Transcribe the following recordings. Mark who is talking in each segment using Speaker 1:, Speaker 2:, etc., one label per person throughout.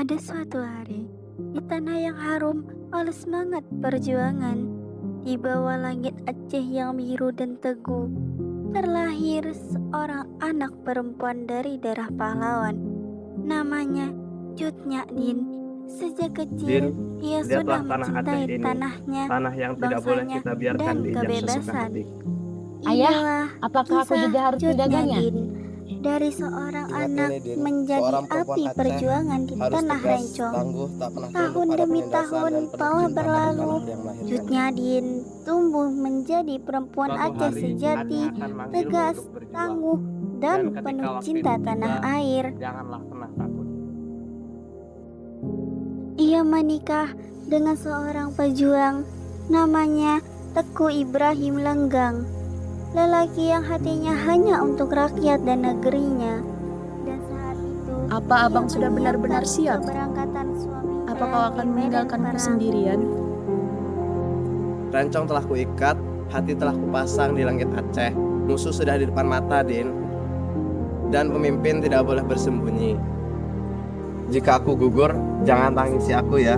Speaker 1: Pada suatu hari, di tanah yang harum oleh semangat perjuangan, di bawah langit Aceh yang biru dan teguh, terlahir seorang anak perempuan dari darah pahlawan. Namanya Cut Nyak Din. Sejak kecil,
Speaker 2: Din,
Speaker 1: ia
Speaker 2: lihatlah
Speaker 1: sudah
Speaker 2: tanah Aceh
Speaker 1: mencintai
Speaker 2: ini,
Speaker 1: tanahnya,
Speaker 2: tanah yang tidak boleh
Speaker 1: bangsanya,
Speaker 2: kita biarkan
Speaker 1: dan
Speaker 2: diinjak sesuka
Speaker 1: kebebasan.
Speaker 2: hati.
Speaker 3: Ayah,
Speaker 1: Inilah
Speaker 3: apakah aku
Speaker 1: kisah
Speaker 3: juga harus
Speaker 1: Cut Nyak
Speaker 3: menjaganya?
Speaker 1: Din. Dari seorang
Speaker 4: Ingat
Speaker 1: anak
Speaker 4: ini, Din.
Speaker 1: menjadi
Speaker 4: Seorang perempuan
Speaker 1: api
Speaker 4: Aceh
Speaker 1: perjuangan di
Speaker 4: harus
Speaker 1: tanah
Speaker 4: tegas,
Speaker 1: Rencong.
Speaker 4: tangguh, tak pernah tunduk
Speaker 1: Tahun
Speaker 4: pada
Speaker 1: demi
Speaker 4: penindasan
Speaker 1: tahun
Speaker 4: dan penuh
Speaker 1: telah
Speaker 4: cinta pada
Speaker 1: berlalu,
Speaker 4: tanah yang
Speaker 1: Cut
Speaker 4: melahirkannya.
Speaker 1: Nyak Din tumbuh menjadi perempuan
Speaker 2: Suatu
Speaker 1: Aceh
Speaker 2: hari
Speaker 1: sejati,
Speaker 2: Aceh akan manggilmu
Speaker 1: tegas,
Speaker 2: untuk berjuang.
Speaker 1: tangguh, dan
Speaker 2: ketika
Speaker 1: penuh
Speaker 2: waktu
Speaker 1: cinta
Speaker 2: itu
Speaker 1: tanah
Speaker 2: tiba,
Speaker 1: air.
Speaker 2: janganlah pernah takut.
Speaker 1: Ia menikah dengan seorang pejuang namanya Teku Ibrahim Lenggang, lelaki yang hatinya hanya untuk rakyat dan negerinya. Dan saat itu,
Speaker 3: Apa
Speaker 1: ia
Speaker 3: abang sudah benar-benar
Speaker 1: menyiapkan
Speaker 3: siap?
Speaker 1: keberangkatan suaminya
Speaker 3: Apa kau akan
Speaker 1: di medan
Speaker 3: meninggalkanku
Speaker 1: perang.
Speaker 3: sendirian?
Speaker 4: Rencong telah kuikat, hati telah kupasang di langit Aceh. Musuh sudah di depan mata, Din. Dan pemimpin tidak boleh bersembunyi. Jika aku gugur, jangan tangisi aku ya.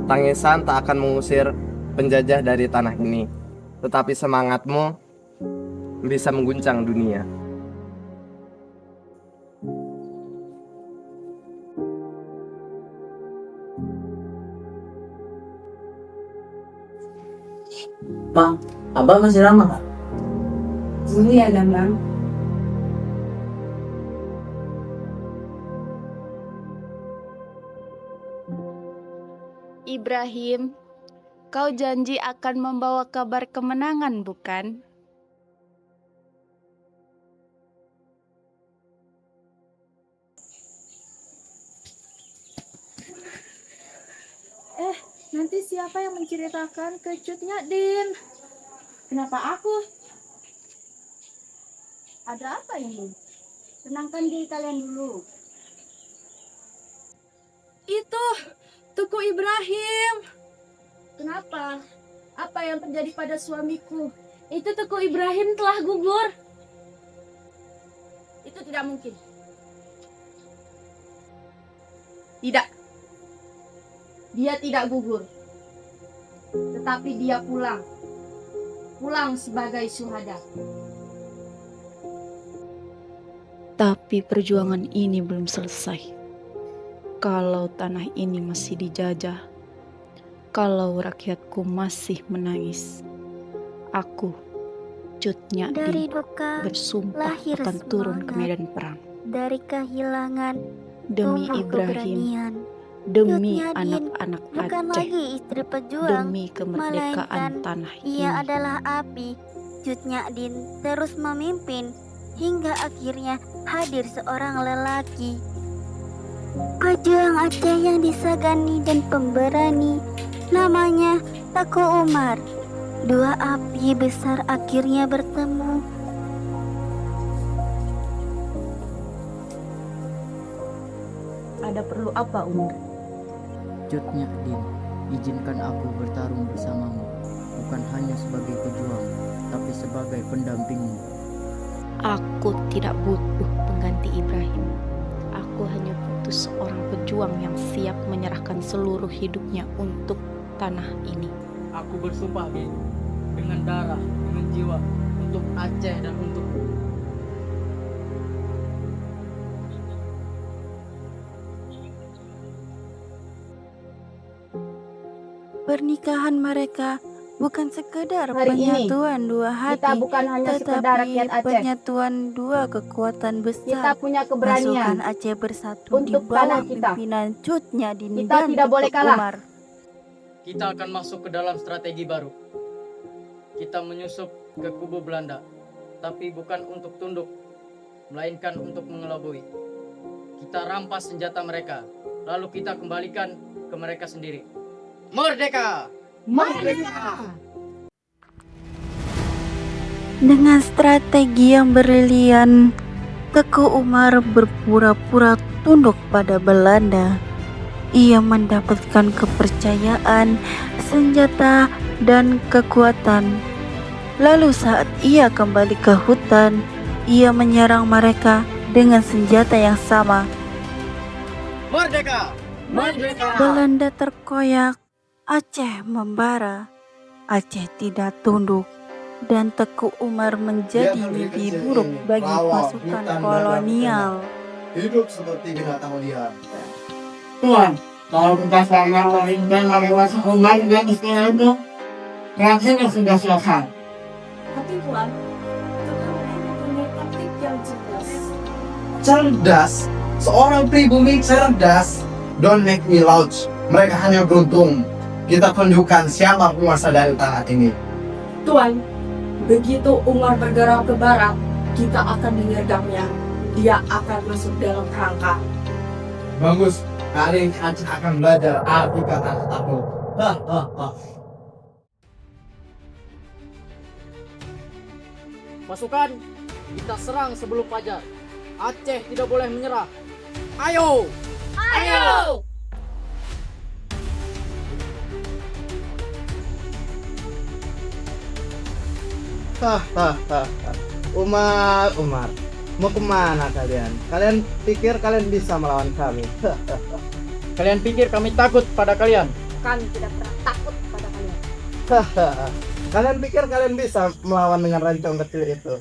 Speaker 4: Tangisan tak akan mengusir penjajah dari tanah ini, tetapi semangatmu bisa mengguncang dunia.
Speaker 5: Bang, abang masih lama kak?
Speaker 6: Dulu ya Bang.
Speaker 7: Ibrahim, kau janji akan membawa kabar kemenangan, bukan?
Speaker 6: Nanti siapa yang menceritakan ke Cut Nyak Din? Kenapa aku? Ada apa ini? Tenangkan diri kalian dulu. Itu Tuku Ibrahim. Kenapa? Apa yang terjadi pada suamiku? Itu Tuku Ibrahim telah gugur. Itu tidak mungkin. Tidak. Dia tidak gugur. Tetapi dia pulang. Pulang sebagai syuhada.
Speaker 7: Tapi perjuangan ini belum selesai. Kalau tanah ini masih dijajah, kalau rakyatku masih menangis, aku, Cut Nyak
Speaker 1: Dari
Speaker 7: Din,
Speaker 1: duka
Speaker 7: bersumpah
Speaker 1: lahir
Speaker 7: akan turun ke
Speaker 1: semangat.
Speaker 7: medan perang.
Speaker 1: Dari kehilangan
Speaker 7: Demi
Speaker 1: tumbuh
Speaker 7: Ibrahim,
Speaker 1: keberanian.
Speaker 7: demi
Speaker 1: Cut Nyak Din
Speaker 7: anak-anak
Speaker 1: bukan
Speaker 7: Aceh,
Speaker 1: lagi istri pejuang,
Speaker 7: demi kemerdekaan
Speaker 1: melainkan
Speaker 7: tanah
Speaker 1: ia
Speaker 7: ini.
Speaker 1: adalah api. Cut Nyak Din terus memimpin hingga akhirnya hadir seorang lelaki, pejuang Aceh yang disegani dan pemberani, namanya Teku Umar. Dua api besar akhirnya bertemu.
Speaker 3: Ada perlu apa, Umar?
Speaker 5: Cut Nyak Din, izinkan aku bertarung bersamamu, bukan hanya sebagai pejuang, tapi sebagai pendampingmu.
Speaker 7: Aku tidak butuh pengganti Ibrahim. Aku hanya butuh seorang pejuang yang siap menyerahkan seluruh hidupnya untuk tanah ini.
Speaker 8: Aku bersumpah, Bin, dengan darah, dengan jiwa, untuk Aceh dan untukku.
Speaker 1: Pernikahan mereka bukan sekedar
Speaker 6: Hari ini,
Speaker 1: penyatuan dua hati,
Speaker 6: Kita bukan hanya sekedar
Speaker 1: tetapi
Speaker 6: rakyat Aceh.
Speaker 1: penyatuan dua kekuatan
Speaker 6: Kita
Speaker 1: besar.
Speaker 6: punya
Speaker 1: Pasukan
Speaker 6: keberanian.
Speaker 1: Aceh bersatu di
Speaker 6: untuk
Speaker 1: bawah
Speaker 6: tanah kita.
Speaker 1: pimpinan Cut Nyak Din
Speaker 6: Kita
Speaker 1: dan
Speaker 6: tidak boleh
Speaker 1: Teku
Speaker 6: kalah.
Speaker 1: Umar.
Speaker 8: Kita akan masuk ke dalam strategi baru. Kita menyusup ke kubu Belanda, tapi bukan untuk tunduk, melainkan untuk mengelabui. Kita rampas senjata mereka, lalu kita kembalikan ke mereka sendiri. Merdeka!
Speaker 6: Merdeka!
Speaker 1: Dengan strategi yang brilian, Teku Umar berpura-pura tunduk pada Belanda. Ia mendapatkan kepercayaan, senjata, dan kekuatan. Lalu saat ia kembali ke hutan, ia menyerang mereka dengan senjata yang sama.
Speaker 8: Merdeka! Merdeka!
Speaker 1: Belanda terkoyak, Aceh membara, Aceh tidak tunduk, dan Teku Umar menjadi mimpi buruk bagi pasukan kolonial.
Speaker 4: Hidup seperti binatang liar.
Speaker 9: Tuan, kalau kita sekarang menginginkan mengawasi umat dan istilah itu, reaksinya sudah selesai.
Speaker 6: Tapi Tuan, Tuhan punya taktik yang cerdas.
Speaker 4: Cerdas? Seorang pribumi cerdas? Don't make me loud. Mereka hanya beruntung. Kita tunjukkan siapa penguasa dari tanah ini.
Speaker 6: Tuan, begitu Umar bergerak ke barat, kita akan menyergapnya. Dia akan masuk dalam kerangka.
Speaker 4: Bagus. Hari ini Aceh akan belajar arti kata takut.
Speaker 8: Pasukan, kita serang sebelum fajar. Aceh tidak boleh menyerah. Ayo!
Speaker 6: Ayo!
Speaker 4: Umar, mau kemana kalian? Kalian pikir kalian bisa melawan kami?
Speaker 8: Kalian pikir kami takut pada kalian?
Speaker 6: Kami tidak pernah takut pada kalian.
Speaker 4: Kalian pikir kalian bisa melawan dengan rancang kecil itu?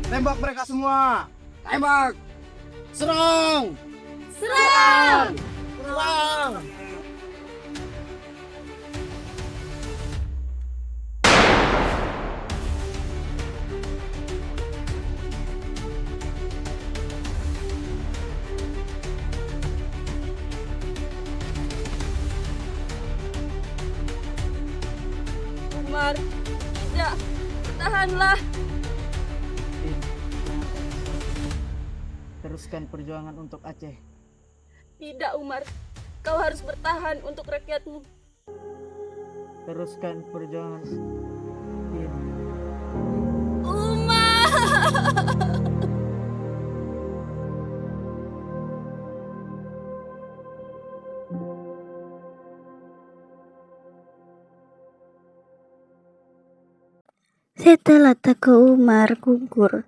Speaker 4: Tembak mereka semua!
Speaker 8: Tembak! Serang!
Speaker 6: Serang!
Speaker 4: Serang!
Speaker 6: Umar, tidak, tahanlah.
Speaker 8: Teruskan perjuangan untuk Aceh.
Speaker 6: Tidak Umar, kau harus bertahan untuk rakyatmu.
Speaker 8: Teruskan perjuangan.
Speaker 6: Umar!
Speaker 1: Setelah Teku Umar gugur,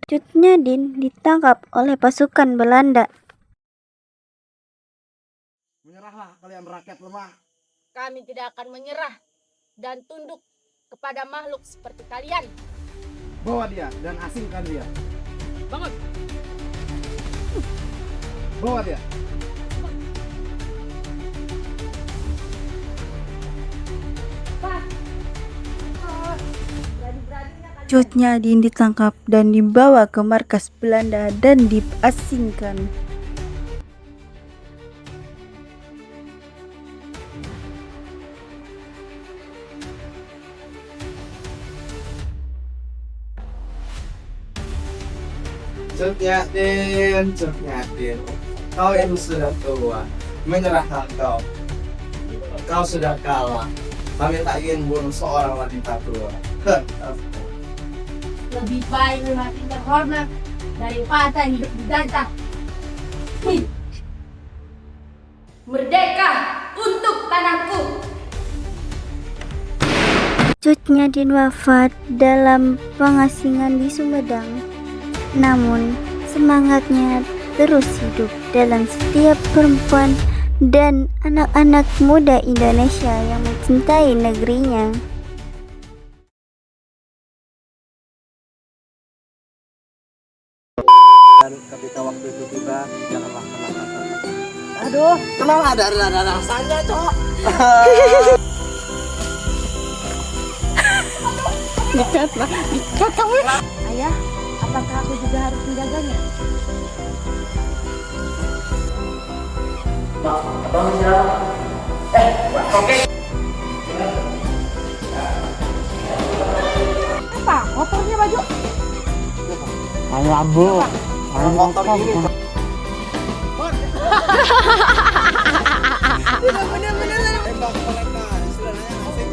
Speaker 1: Cut Nyadin ditangkap oleh pasukan Belanda.
Speaker 4: Menyerahlah kalian rakyat lemah.
Speaker 6: Kami tidak akan menyerah dan tunduk kepada makhluk seperti kalian.
Speaker 4: Bawa dia dan asingkan dia.
Speaker 8: Bangun!
Speaker 4: Bawa dia.
Speaker 1: Cut Nyadin ditangkap dan dibawa ke markas Belanda dan diasingkan.
Speaker 4: Cut Nyadin, kau itu sudah tua, menyerahkan kau. Kau sudah kalah. Kami tak ingin bunuh seorang wanita tua.
Speaker 6: Lebih baik mati terhormat daripada hidup dijajah. Merdeka untuk tanahku.
Speaker 1: Cut Nyadin wafat dalam pengasingan di Sumedang. Namun, semangatnya terus hidup dalam setiap perempuan dan anak-anak muda Indonesia yang mencintai negerinya.
Speaker 4: Dan ketika waktu itu tiba, janganlah pernah katakan, aduh, kenapa ada rasanya, Cok?
Speaker 6: Dikat kamu. Ayah, apakah aku juga harus menjaganya? Apa? Motornya baju?
Speaker 9: Ayo ambu. Ayo
Speaker 4: Motor ini, Cok. Tembak mereka, istilahnya asing.